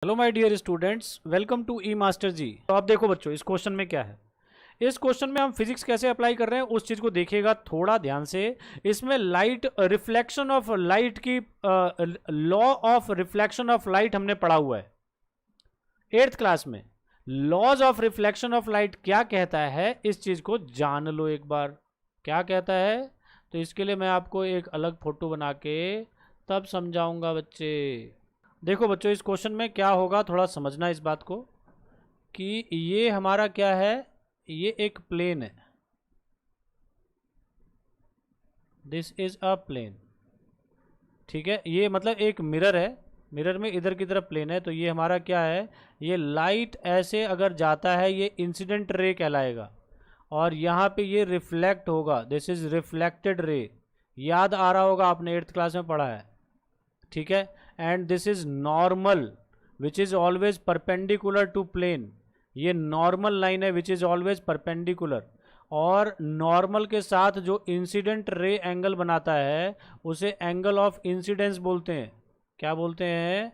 Hello my dear students, welcome to E master ji. तो आप देखो बच्चों, इस क्वेश्चन में क्या है। इस क्वेश्चन में हम फिजिक्स कैसे अप्लाई कर रहे हैं उस चीज को देखिएगा थोड़ा ध्यान से। इसमें लाइट रिफ्लेक्शन ऑफ लाइट की law of reflection of light हमने पढ़ा हुआ है 8th क्लास में। Laws of reflection of light क्या कहता है, इस चीज को जान लो एक बार। क्या कहता है, तो इसके लिए मैं आपको एक अलग फोटो बना के तब समझाऊंगा बच्चे। देखो बच्चों, इस क्वेश्चन में क्या होगा थोड़ा समझना इस बात को कि ये हमारा क्या है, ये एक प्लेन है। दिस इज अ प्लेन, ठीक है। ये मतलब एक मिरर है, मिरर में इधर की तरफ प्लेन है। तो ये हमारा क्या है, ये लाइट ऐसे अगर जाता है ये इंसिडेंट रे कहलाएगा, और यहाँ पे ये रिफ्लेक्ट होगा। दिस इज रिफ्लेक्टेड रे, याद आ रहा होगा आपने 8th क्लास में पढ़ा है, ठीक है। And this is normal which is always perpendicular to plane. ये नॉर्मल लाइन है विच इज ऑलवेज परपेंडिकुलर, और नॉर्मल के साथ जो इंसिडेंट रे एंगल बनाता है उसे एंगल ऑफ इंसिडेंस बोलते हैं। क्या बोलते हैं,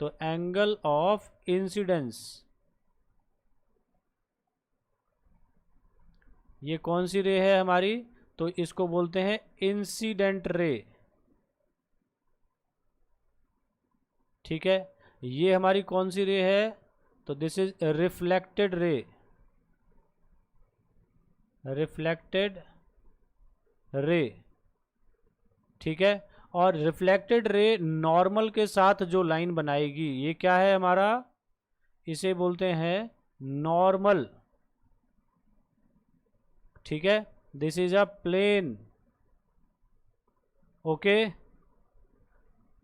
तो एंगल ऑफ इंसिडेंस। ये कौन सी रे है हमारी, तो इसको बोलते हैं इंसिडेंट रे, ठीक है। ये हमारी कौन सी रे है, तो this is reflected ray, reflected ray, ठीक है। और रिफ्लेक्टेड रे नॉर्मल के साथ जो लाइन बनाएगी ये क्या है हमारा, इसे बोलते हैं नॉर्मल, ठीक है। This is a plane, okay.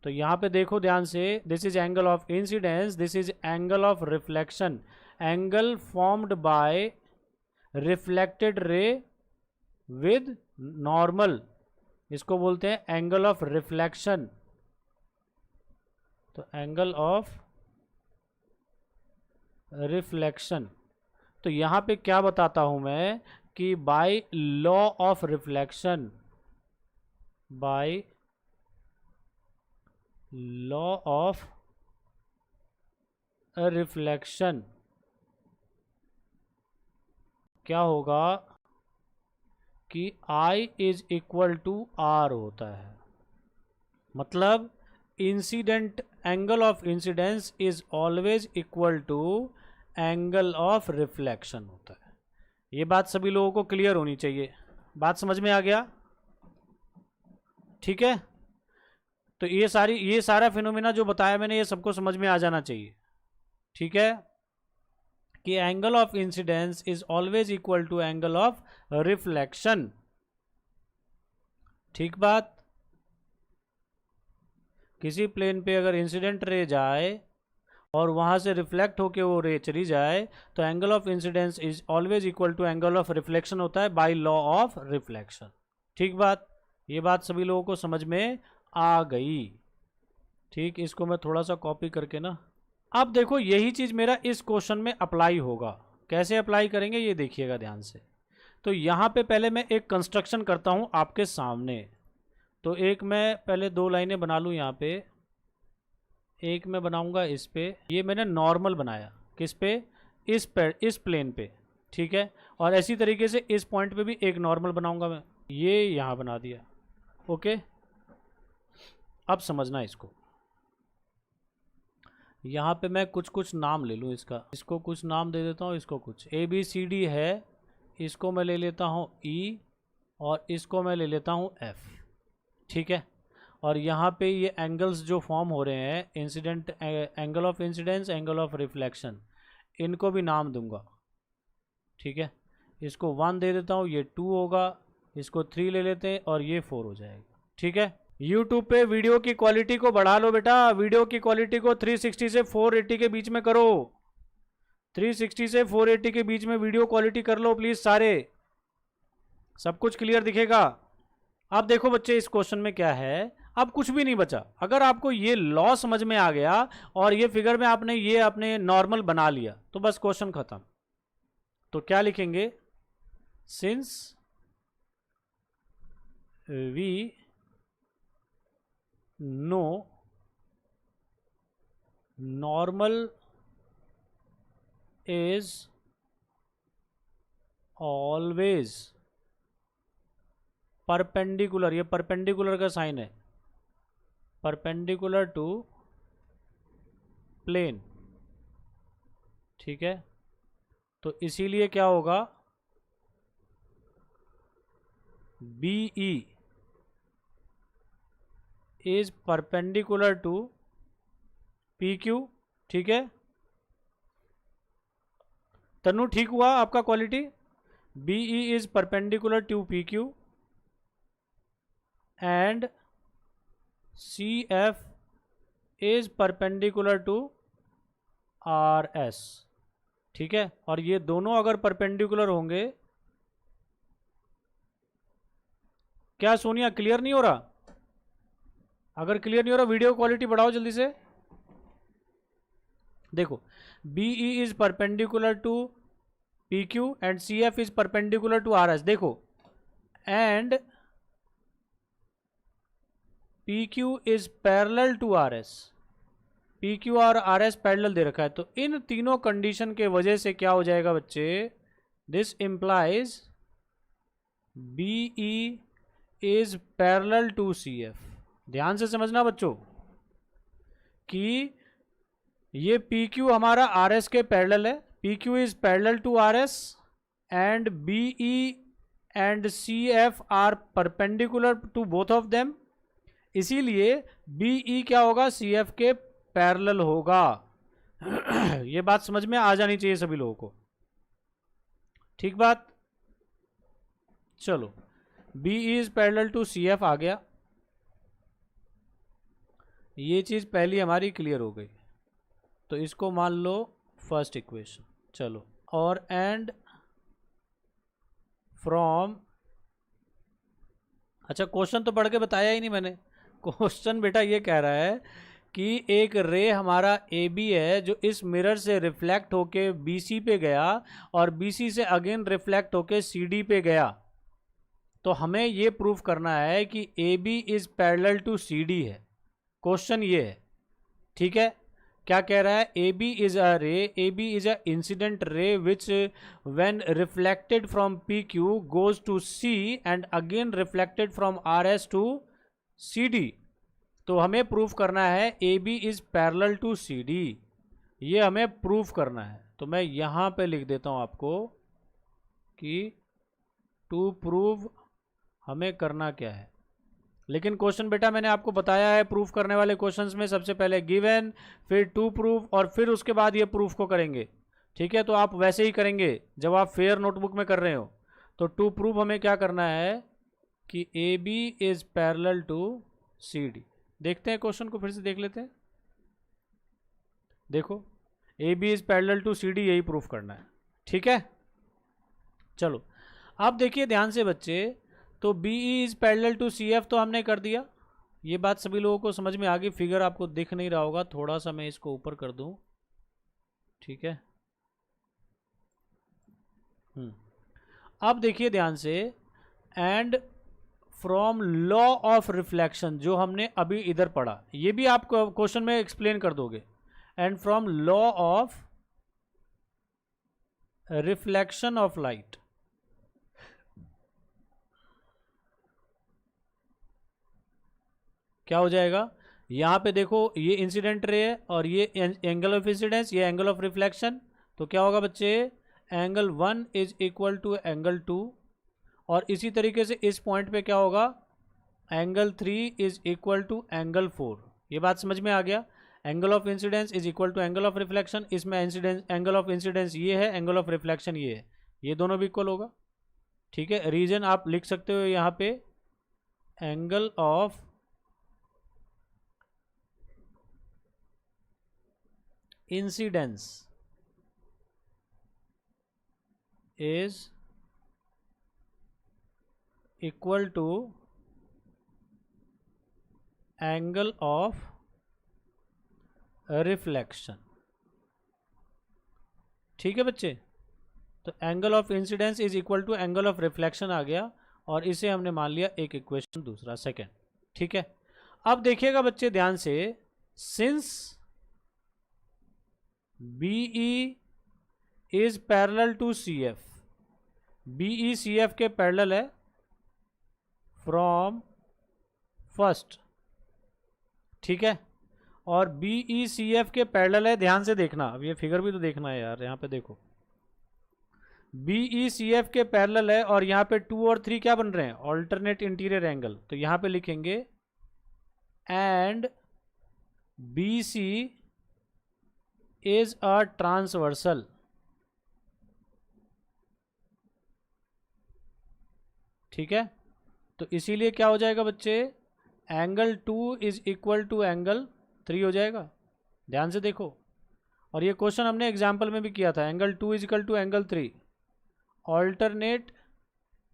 तो यहां पे देखो ध्यान से, this is angle of incidence, this is angle of reflection. Angle formed by reflected ray with normal, इसको बोलते हैं एंगल ऑफ रिफ्लेक्शन। तो एंगल ऑफ रिफ्लेक्शन। तो यहां पे क्या बताता हूं मैं कि by law of reflection, by law of reflection क्या होगा कि I is equal to R होता है। मतलब incident angle of incidence is always equal to angle of reflection होता है। ये बात सभी लोगों को क्लियर होनी चाहिए। बात समझ में आ गया, ठीक है। तो ये सारा फिनोमेना जो बताया मैंने ये सबको समझ में आ जाना चाहिए, ठीक है, कि angle of incidence is always equal to angle of reflection, ठीक बात। किसी प्लेन पे अगर इंसिडेंट रे जाए और वहां से रिफ्लेक्ट होके वो रे चली जाए तो angle of incidence is always equal to angle of reflection होता है बाय लॉ ऑफ रिफ्लेक्शन, ठीक बात। ये बात सभी लोगों को समझ में आ गई, ठीक। इसको मैं थोड़ा सा कॉपी करके ना, अब देखो यही चीज मेरा इस क्वेश्चन में अप्लाई होगा। कैसे अप्लाई करेंगे ये देखिएगा ध्यान से। तो यहां पे पहले मैं एक कंस्ट्रक्शन करता हूं आपके सामने। तो एक मैं पहले दो लाइनें बना लूं यहाँ पे, एक मैं बनाऊंगा इस पे। ये मैंने नॉर्मल बनाया किस पे, इस प्लेन पे, ठीक है। और ऐसी तरीके से इस पॉइंट पे भी एक नॉर्मल बनाऊंगा मैं, ये यहाँ बना दिया, ओके। अब समझना इसको, यहाँ पे मैं कुछ कुछ नाम ले लूँ इसका, इसको कुछ नाम दे देता हूँ, इसको कुछ ABCD है, इसको मैं ले लेता हूँ E, और इसको मैं ले लेता हूँ F, ठीक है। और यहाँ पे ये एंगल्स जो फॉर्म हो रहे हैं, incident angle of incidence, angle of reflection, इनको भी नाम दूंगा, ठीक है। इसको 1 दे देता हूँ, ये 2 होगा, इसको 3 ले लेते हैं और ये 4 हो जाएगा, ठीक है। यूट्यूब पे वीडियो की क्वालिटी को बढ़ा लो बेटा, वीडियो की क्वालिटी को 360 से 480 के बीच में करो। 360 से 480 के बीच में वीडियो क्वालिटी कर लो प्लीज सारे, सब कुछ क्लियर दिखेगा। अब देखो बच्चे, इस क्वेश्चन में क्या है, अब कुछ भी नहीं बचा। अगर आपको ये लॉ समझ में आ गया और ये फिगर में आपने ये अपने नॉर्मल बना लिया तो बस क्वेश्चन खत्म। तो क्या लिखेंगे, since we know normal is always perpendicular, ये परपेंडिकुलर का साइन है, परपेंडिकुलर टू प्लेन, ठीक है। तो इसीलिए क्या होगा, BE is perpendicular to PQ, ठीक है। तनु ठीक हुआ आपका quality, BE is perpendicular to PQ and CF is perpendicular to RS, ठीक है। और ये दोनों अगर परपेंडिकुलर होंगे, क्या सोनिया क्लियर नहीं हो रहा? अगर क्लियर नहीं हो रहा वीडियो क्वालिटी बढ़ाओ जल्दी से। देखो, BE is perpendicular to PQ and CF is perpendicular to RS, देखो, and PQ is parallel to RS, PQ और RS पैरेलल दे रखा है। तो इन तीनों कंडीशन के वजह से क्या हो जाएगा बच्चे, this implies BE is parallel to CF। ध्यान से समझना बच्चों कि ये PQ हमारा RS के पैरेलल है, PQ is parallel to RS and BE and CF are perpendicular to both of them, इसीलिए BE क्या होगा, CF के पैरेलल होगा। ये बात समझ में आ जानी चाहिए सभी लोगों को, ठीक बात। चलो, BE is parallel to CF आ गया, ये चीज पहली हमारी क्लियर हो गई। तो इसको मान लो फर्स्ट इक्वेशन। चलो, और एंड फ्रॉम, अच्छा क्वेश्चन तो पढ़ के बताया ही नहीं मैंने। क्वेश्चन बेटा ये कह रहा है कि एक रे हमारा AB है जो इस मिरर से रिफ्लेक्ट होके BC पे गया और BC से अगेन रिफ्लेक्ट होके CD पे गया। तो हमें ये प्रूफ करना है कि AB is parallel to CD है। क्वेश्चन ये है, ठीक है। क्या कह रहा है, AB इज अ रे, AB is a incident ray which when reflected from PQ goes to C and again reflected from RS to CD। तो हमें प्रूफ करना है AB is parallel to CD, ये हमें प्रूफ करना है। तो मैं यहां पे लिख देता हूं आपको कि टू प्रूव हमें करना क्या है। लेकिन क्वेश्चन बेटा मैंने आपको बताया है, प्रूफ करने वाले क्वेश्चंस में सबसे पहले गिवन, फिर टू प्रूफ और फिर उसके बाद ये प्रूफ को करेंगे, ठीक है। तो आप वैसे ही करेंगे जब आप फेयर नोटबुक में कर रहे हो। तो टू प्रूफ हमें क्या करना है कि AB is parallel to CD। देखते हैं क्वेश्चन को, फिर से देख लेते हैं। देखो, AB is parallel to CD, यही प्रूफ करना है, ठीक है। चलो, अब देखिए ध्यान से बच्चे, तो BE is parallel to CF तो हमने कर दिया, ये बात सभी लोगों को समझ में आ गई। फिगर आपको दिख नहीं रहा होगा, थोड़ा सा मैं इसको ऊपर कर दूं, ठीक है। अब देखिए ध्यान से, and from law of reflection जो हमने अभी इधर पढ़ा, ये भी आप क्वेश्चन में एक्सप्लेन कर दोगे। And from law of reflection of light, क्या हो जाएगा, यहां पे देखो ये इंसिडेंट रे है और ये एंगल ऑफ इंसिडेंस, ये एंगल ऑफ रिफ्लेक्शन। तो क्या होगा बच्चे, angle 1 is equal to angle 2, और इसी तरीके से इस पॉइंट पे क्या होगा, angle 3 is equal to angle 4। ये बात समझ में आ गया। Angle of incidence is equal to angle of reflection, इसमें इंसिडेंस एंगल ऑफ इंसिडेंस ये है, एंगल ऑफ रिफ्लेक्शन ये है, ये दोनों भी इक्वल होगा, ठीक है। रीजन आप लिख सकते हो यहाँ पे, angle of incidence is equal to angle of reflection, ठीक है बच्चे। तो angle of incidence is equal to angle of reflection आ गया, और इसे हमने मान लिया एक इक्वेशन दूसरा सेकंड, ठीक है। अब देखिएगा बच्चे ध्यान से, since BE is parallel to CF, BE CF के पैरेलल है फ्रॉम फर्स्ट, ठीक है, और BE CF के पैरेलल है, ध्यान से देखना, अब ये फिगर भी तो देखना है यार, यहाँ पे देखो BE CF के पैरेलल है और यहाँ पे 2 और 3 क्या बन रहे हैं, ऑल्टरनेट इंटीरियर एंगल, तो यहाँ पे लिखेंगे and BC is a transversal, ठीक है, तो इसीलिए क्या हो जाएगा बच्चे, angle 2 is equal to angle 3 हो जाएगा, ध्यान से देखो, और ये क्वेश्चन हमने एग्जाम्पल में भी किया था, angle 2 is equal to angle 3, alternate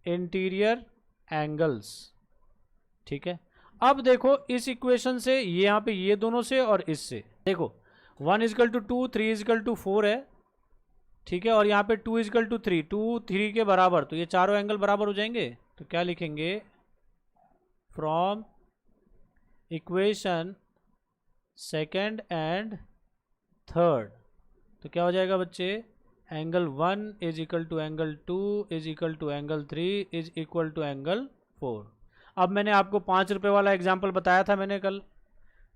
interior angles, ठीक है। अब देखो इस इक्वेशन से ये यहाँ पे ये दोनों से और इससे देखो 1 इजकल टू 2, 3 इजकल टू 4 है, ठीक है, और यहाँ पे 2 इजकल टू 3, 2 3 के बराबर, तो ये चारों एंगल बराबर हो जाएंगे, तो क्या लिखेंगे, from equation second and third, तो क्या हो जाएगा बच्चे, angle 1 is equal to angle 2 is equal to angle 3 is equal to angle 4। अब मैंने आपको 5 रुपये वाला एग्जाम्पल बताया था मैंने कल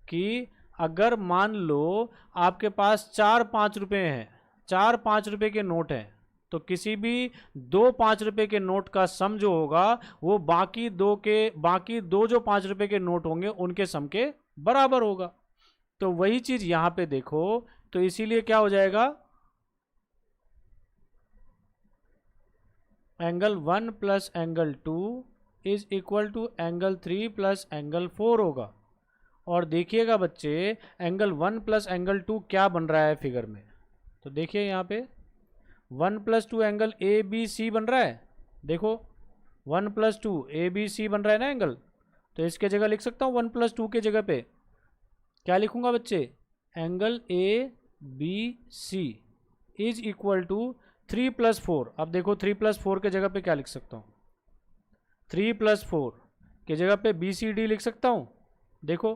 कि अगर मान लो आपके पास 4 5 रुपये हैं, 4 5 रुपये के नोट हैं, तो किसी भी 2 5 रुपये के नोट का सम जो होगा वो बाकी दो जो 5 रुपये के नोट होंगे उनके सम के बराबर होगा, तो वही चीज़ यहाँ पे देखो, तो इसीलिए क्या हो जाएगा, angle 1 plus angle 2 is equal to angle 3 plus angle 4 होगा, और देखिएगा बच्चे एंगल 1 प्लस एंगल 2 क्या बन रहा है फिगर में, तो देखिए यहाँ पे 1 प्लस 2 एंगल ABC बन रहा है, देखो 1 प्लस 2 ABC बन रहा है ना एंगल, तो इसके जगह लिख सकता हूँ 1 प्लस 2 के जगह पे क्या लिखूंगा बच्चे, angle ABC is equal to 3 plus 4, अब देखो 3 प्लस 4 के जगह पे क्या लिख सकता हूँ, 3 प्लस 4 के जगह पे BCD लिख सकता हूँ, देखो,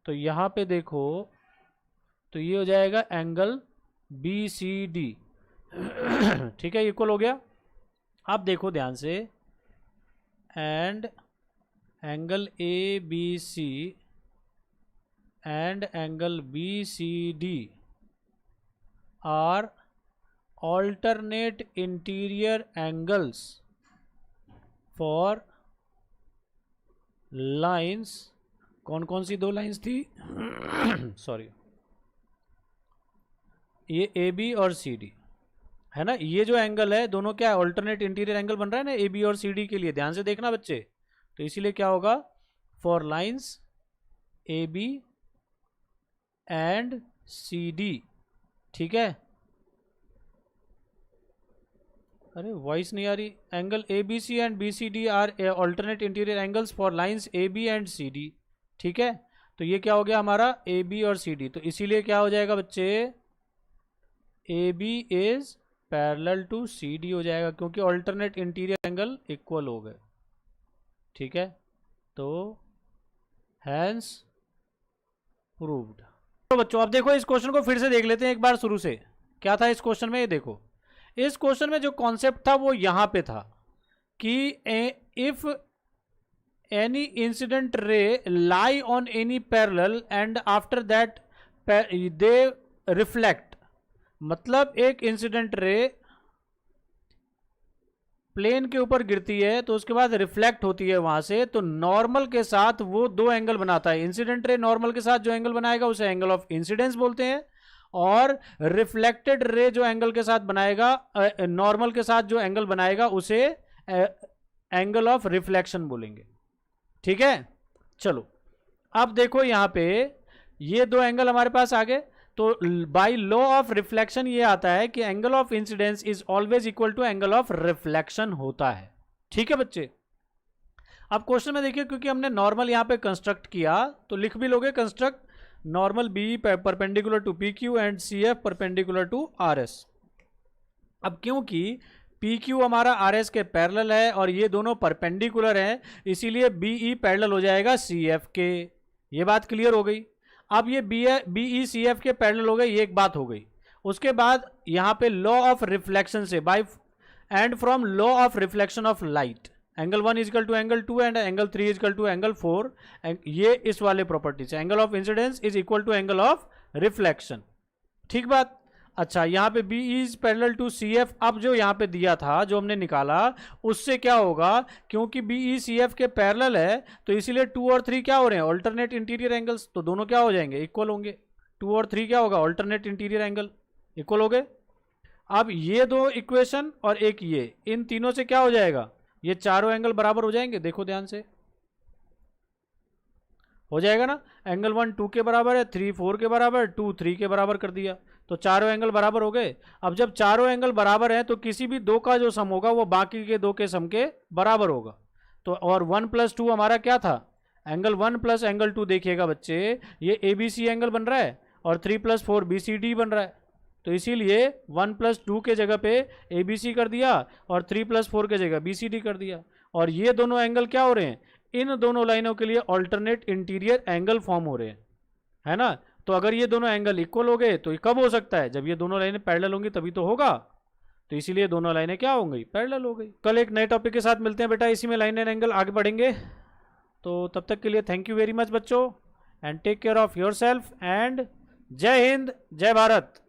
तो यहाँ पे देखो, तो ये हो जाएगा एंगल BCD, ठीक है, इक्वल हो गया। अब देखो ध्यान से, and angle ABC and angle BCD are alternate interior angles for lines, कौन कौन सी 2 लाइंस थी सॉरी, ये AB और CD है ना, ये जो एंगल है दोनों क्या है, ऑल्टरनेट इंटीरियर एंगल बन रहा है ना AB और CD के लिए, ध्यान से देखना बच्चे, तो इसीलिए क्या होगा, for lines AB and CD, ठीक है, अरे वॉइस नहीं आ रही, angle ABC and BCD are alternate interior angles for lines AB and CD, ठीक है, तो ये क्या हो गया हमारा AB और CD, तो इसीलिए क्या हो जाएगा बच्चे, AB is parallel to CD हो जाएगा, क्योंकि ऑल्टरनेट इंटीरियर एंगल इक्वल हो गए, ठीक है, तो हैंस प्रूव्ड। तो बच्चों अब देखो इस क्वेश्चन को फिर से देख लेते हैं एक बार शुरू से, क्या था इस क्वेश्चन में, ये देखो इस क्वेश्चन में जो कॉन्सेप्ट था वो यहां पे था कि if any incident ray lie on any parallel and after that they reflect, मतलब एक इंसिडेंट रे प्लेन के ऊपर गिरती है तो उसके बाद रिफ्लेक्ट होती है वहां से, तो नॉर्मल के साथ वो 2 एंगल बनाता है, इंसिडेंट रे नॉर्मल के साथ जो एंगल बनाएगा उसे एंगल ऑफ इंसिडेंस बोलते हैं, और रिफ्लेक्टेड रे जो एंगल के साथ बनाएगा, नॉर्मल के साथ जो एंगल बनाएगा उसे एंगल ऑफ रिफ्लेक्शन बोलेंगे, ठीक है। चलो अब देखो यहां पे ये 2 एंगल हमारे पास आ गए, तो बाय लॉ ऑफ रिफ्लेक्शन ये आता है कि angle of incidence is always equal to angle of reflection होता है, ठीक है बच्चे। अब क्वेश्चन में देखिए, क्योंकि हमने नॉर्मल यहां पे कंस्ट्रक्ट किया तो लिख भी लोगे, construct normal BE perpendicular to PQ and CF perpendicular to RS। अब क्योंकि PQ हमारा RS के पैरेलल है और ये दोनों परपेंडिकुलर हैं, इसीलिए BE पैरेलल हो जाएगा CF के, ये बात क्लियर हो गई। अब ये बी ई सी एफ के पैरेलल हो गए, ये एक बात हो गई। उसके बाद यहाँ पे लॉ ऑफ रिफ्लेक्शन से by and from law of reflection of light angle 1 is equal to angle 2 and angle 3 is equal to angle 4, ये इस वाले प्रॉपर्टी से angle of incidence is equal to angle of reflection. ठीक बात। अच्छा, यहाँ पे B is parallel to C F, अब जो यहाँ पे दिया था जो हमने निकाला उससे क्या होगा, क्योंकि बी ई सी एफ के पैरेलल है तो इसीलिए 2 और 3 क्या हो रहे हैं, ऑल्टरनेट इंटीरियर एंगल्स, तो दोनों क्या हो जाएंगे, इक्वल होंगे। 2 और 3 क्या होगा, ऑल्टरनेट इंटीरियर एंगल, इक्वल हो गए। अब ये दो इक्वेशन और एक ये, इन तीनों से क्या हो जाएगा, ये चारों एंगल बराबर हो जाएंगे। देखो ध्यान से, हो जाएगा ना, एंगल 1 2 के बराबर है, 3 4 के बराबर, 2 3 के बराबर कर दिया, तो चारों एंगल बराबर हो गए। अब जब चारों एंगल बराबर हैं तो किसी भी दो का जो सम होगा वो बाकी के दो के सम के बराबर होगा। तो और 1 + 2 हमारा क्या था, एंगल 1 + एंगल 2। देखिएगा बच्चे, ये ए बी सी एंगल बन रहा है और 3 + 4 बी सी डी बन रहा है, तो इसीलिए 1 + 2 के जगह पे ए बी सी कर दिया और 3 + 4 के जगह बी सी डी कर दिया। और ये दोनों एंगल क्या हो रहे हैं, इन दोनों लाइनों के लिए ऑल्टरनेट इंटीरियर एंगल फॉर्म हो रहे हैं, है ना। तो अगर ये दोनों एंगल इक्वल हो गए तो ये कब हो सकता है, जब ये दोनों लाइनें पैरेलल होंगी तभी तो होगा। तो इसीलिए दोनों लाइनें क्या हो गई, पैरेलल हो गई। कल एक नए टॉपिक के साथ मिलते हैं बेटा, इसी में लाइन एंड एंगल आगे बढ़ेंगे। तो तब तक के लिए थैंक यू वेरी मच बच्चों, and take care of yourself, एंड जय हिंद जय भारत।